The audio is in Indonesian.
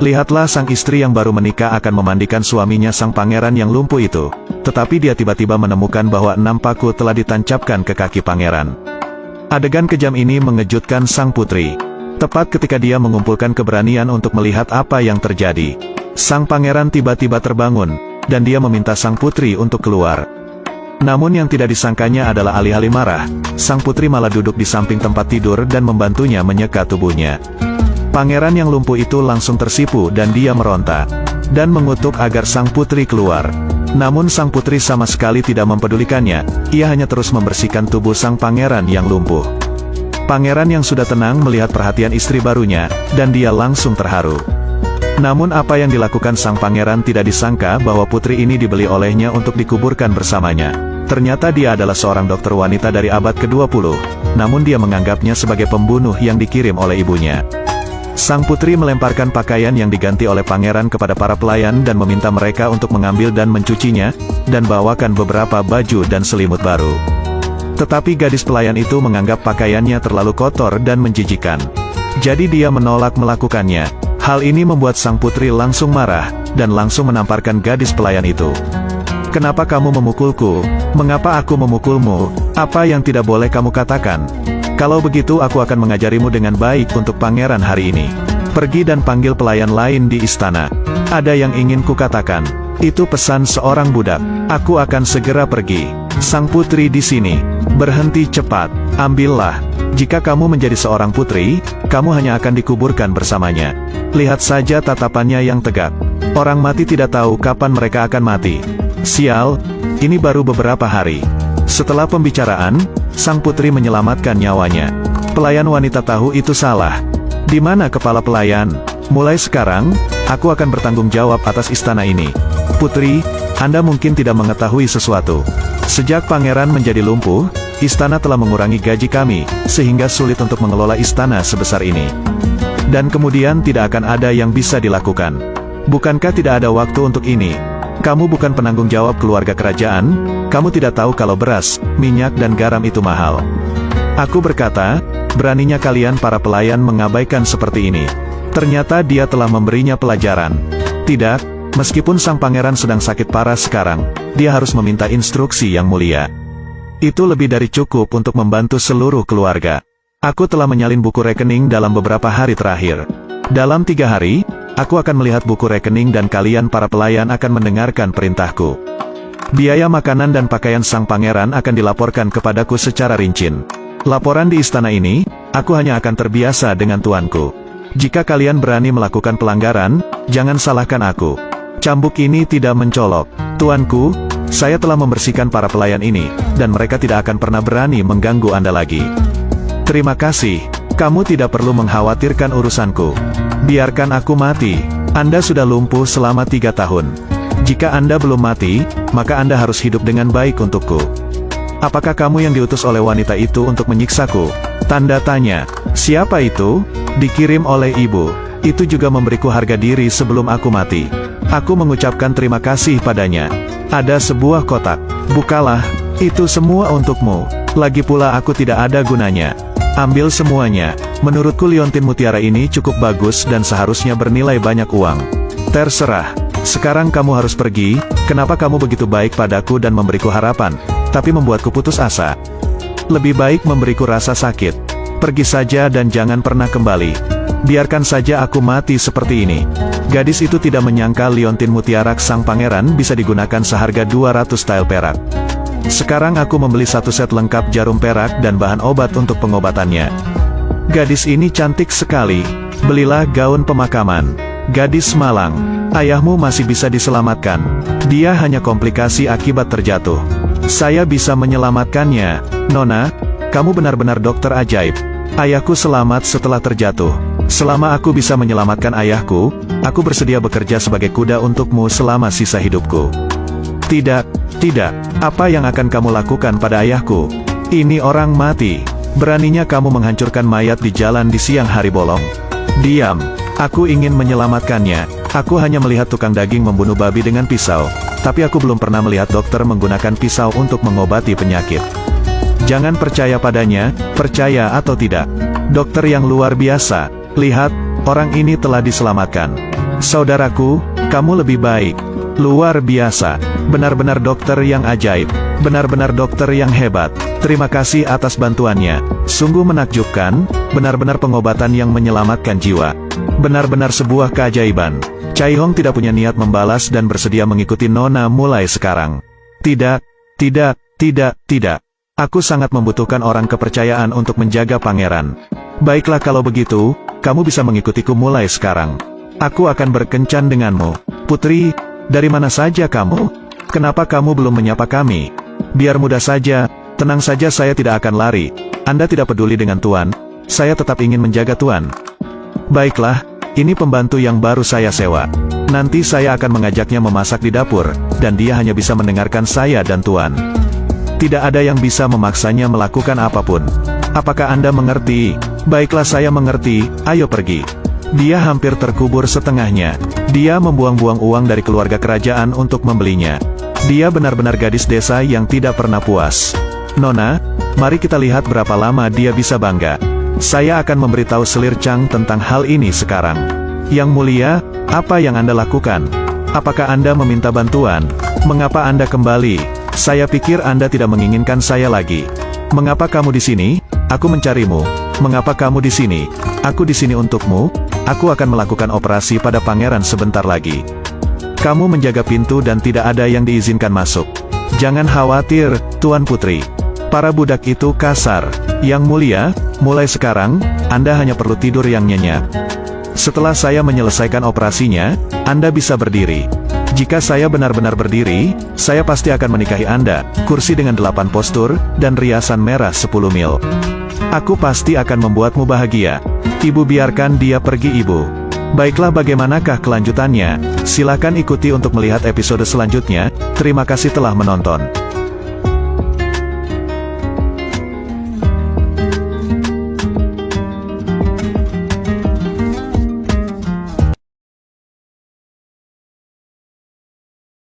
Lihatlah sang istri yang baru menikah akan memandikan suaminya sang pangeran yang lumpuh itu. Tetapi dia tiba-tiba menemukan bahwa 6 paku telah ditancapkan ke kaki pangeran. Adegan kejam ini mengejutkan sang putri. Tepat ketika dia mengumpulkan keberanian untuk melihat apa yang terjadi, sang pangeran tiba-tiba terbangun, dan dia meminta sang putri untuk keluar. Namun yang tidak disangkanya adalah alih-alih marah, sang putri malah duduk di samping tempat tidur dan membantunya menyeka tubuhnya. Pangeran yang lumpuh itu langsung tersipu dan dia meronta dan mengutuk agar sang putri keluar. Namun sang putri sama sekali tidak mempedulikannya, ia hanya terus membersihkan tubuh sang pangeran yang lumpuh. Pangeran yang sudah tenang melihat perhatian istri barunya, dan dia langsung terharu. Namun apa yang dilakukan sang pangeran tidak disangka bahwa putri ini dibeli olehnya untuk dikuburkan bersamanya. Ternyata dia adalah seorang dokter wanita dari abad ke-20, namun dia menganggapnya sebagai pembunuh yang dikirim oleh ibunya. Sang putri melemparkan pakaian yang diganti oleh pangeran kepada para pelayan dan meminta mereka untuk mengambil dan mencucinya, dan bawakan beberapa baju dan selimut baru. Tetapi gadis pelayan itu menganggap pakaiannya terlalu kotor dan menjijikan. Jadi dia menolak melakukannya. Hal ini membuat sang putri langsung marah, dan langsung menamparkan gadis pelayan itu. "Kenapa kamu memukulku? Mengapa aku memukulmu? Apa yang tidak boleh kamu katakan? Kalau begitu aku akan mengajarimu dengan baik untuk pangeran hari ini. Pergi dan panggil pelayan lain di istana. Ada yang ingin kukatakan." Itu pesan seorang budak. "Aku akan segera pergi." Sang putri di sini. "Berhenti cepat. Ambillah. Jika kamu menjadi seorang putri, kamu hanya akan dikuburkan bersamanya. Lihat saja tatapannya yang tegak. Orang mati tidak tahu kapan mereka akan mati. Sial, ini baru beberapa hari." Setelah pembicaraan, sang putri menyelamatkan nyawanya. Pelayan wanita tahu itu salah. "Di mana kepala pelayan? Mulai sekarang, aku akan bertanggung jawab atas istana ini." "Putri, Anda mungkin tidak mengetahui sesuatu. Sejak pangeran menjadi lumpuh, istana telah mengurangi gaji kami, sehingga sulit untuk mengelola istana sebesar ini. Dan kemudian tidak akan ada yang bisa dilakukan. Bukankah tidak ada waktu untuk ini? Kamu bukan penanggung jawab keluarga kerajaan, kamu tidak tahu kalau beras, minyak dan garam itu mahal." Aku berkata, beraninya kalian para pelayan mengabaikan seperti ini. Ternyata dia telah memberinya pelajaran. Tidak, meskipun sang pangeran sedang sakit parah sekarang, dia harus meminta instruksi yang mulia. Itu lebih dari cukup untuk membantu seluruh keluarga. Aku telah menyalin buku rekening dalam beberapa hari terakhir. Dalam 3 hari, aku akan melihat buku rekening dan kalian para pelayan akan mendengarkan perintahku. Biaya makanan dan pakaian sang pangeran akan dilaporkan kepadaku secara rinci. Laporan di istana ini, aku hanya akan terbiasa dengan tuanku. Jika kalian berani melakukan pelanggaran, jangan salahkan aku. Cambuk ini tidak mencolok. Tuanku, saya telah membersihkan para pelayan ini, dan mereka tidak akan pernah berani mengganggu Anda lagi. Terima kasih, kamu tidak perlu mengkhawatirkan urusanku. Biarkan aku mati. Anda sudah lumpuh selama 3 tahun. Jika Anda belum mati, maka Anda harus hidup dengan baik untukku. Apakah kamu yang diutus oleh wanita itu untuk menyiksaku? Tanda tanya. Siapa itu? Dikirim oleh ibu. Itu juga memberiku harga diri sebelum aku mati. Aku mengucapkan terima kasih padanya. Ada sebuah kotak. Bukalah. Itu semua untukmu. Lagi pula aku tidak ada gunanya. Ambil semuanya. Menurutku liontin mutiara ini cukup bagus dan seharusnya bernilai banyak uang. Terserah. Sekarang kamu harus pergi. Kenapa kamu begitu baik padaku dan memberiku harapan, tapi membuatku putus asa? Lebih baik memberiku rasa sakit. Pergi saja dan jangan pernah kembali. Biarkan saja aku mati seperti ini. Gadis itu tidak menyangka liontin mutiara sang pangeran bisa digunakan seharga 200 tael perak. Sekarang aku membeli 1 set lengkap jarum perak dan bahan obat untuk pengobatannya. Gadis ini cantik sekali. Belilah gaun pemakaman. Gadis malang. Ayahmu masih bisa diselamatkan. Dia hanya komplikasi akibat terjatuh. Saya bisa menyelamatkannya. Nona, kamu benar-benar dokter ajaib. Ayahku selamat setelah terjatuh. Selama aku bisa menyelamatkan ayahku, aku bersedia bekerja sebagai kuda untukmu selama sisa hidupku. Tidak, tidak. Apa yang akan kamu lakukan pada ayahku? Ini orang mati. Beraninya kamu menghancurkan mayat di jalan di siang hari bolong? Diam. Aku ingin menyelamatkannya. Aku hanya melihat tukang daging membunuh babi dengan pisau, tapi aku belum pernah melihat dokter menggunakan pisau untuk mengobati penyakit. Jangan percaya padanya, percaya atau tidak. Dokter yang luar biasa. Lihat, orang ini telah diselamatkan. Saudaraku, kamu lebih baik. Luar biasa. Benar-benar dokter yang ajaib. Benar-benar dokter yang hebat. Terima kasih atas bantuannya. Sungguh menakjubkan, benar-benar pengobatan yang menyelamatkan jiwa. Benar-benar sebuah keajaiban. Chai Hong tidak punya niat membalas dan bersedia mengikuti Nona mulai sekarang. Tidak. Aku sangat membutuhkan orang kepercayaan untuk menjaga pangeran. Baiklah kalau begitu, kamu bisa mengikutiku mulai sekarang. Aku akan berkencan denganmu. Putri, dari mana saja kamu? Kenapa kamu belum menyapa kami? Biar mudah saja, tenang saja, saya tidak akan lari. Anda tidak peduli dengan Tuan, saya tetap ingin menjaga Tuan. Baiklah, ini pembantu yang baru saya sewa. Nanti saya akan mengajaknya memasak di dapur, dan dia hanya bisa mendengarkan saya dan Tuan. Tidak ada yang bisa memaksanya melakukan apapun. Apakah Anda mengerti? Baiklah, saya mengerti, ayo pergi. Dia hampir terkubur setengahnya. Dia membuang-buang uang dari keluarga kerajaan untuk membelinya. Dia benar-benar gadis desa yang tidak pernah puas. Nona, mari kita lihat berapa lama dia bisa bangga. Saya akan memberitahu Selir Chang tentang hal ini sekarang. Yang mulia, apa yang Anda lakukan? Apakah Anda meminta bantuan? Mengapa Anda kembali? Saya pikir Anda tidak menginginkan saya lagi. Mengapa kamu di sini? Aku mencarimu. Mengapa kamu di sini? Aku di sini untukmu. Aku akan melakukan operasi pada pangeran sebentar lagi. Kamu menjaga pintu dan tidak ada yang diizinkan masuk. Jangan khawatir, Tuan Putri. Para budak itu kasar. Yang mulia, mulai sekarang, Anda hanya perlu tidur yang nyenyak. Setelah saya menyelesaikan operasinya, Anda bisa berdiri. Jika saya benar-benar berdiri, saya pasti akan menikahi Anda, kursi dengan 8 postur, dan riasan merah 10 mil. Aku pasti akan membuatmu bahagia. Ibu, biarkan dia pergi, Ibu. Baiklah, bagaimanakah kelanjutannya? Silakan ikuti untuk melihat episode selanjutnya. Terima kasih telah menonton.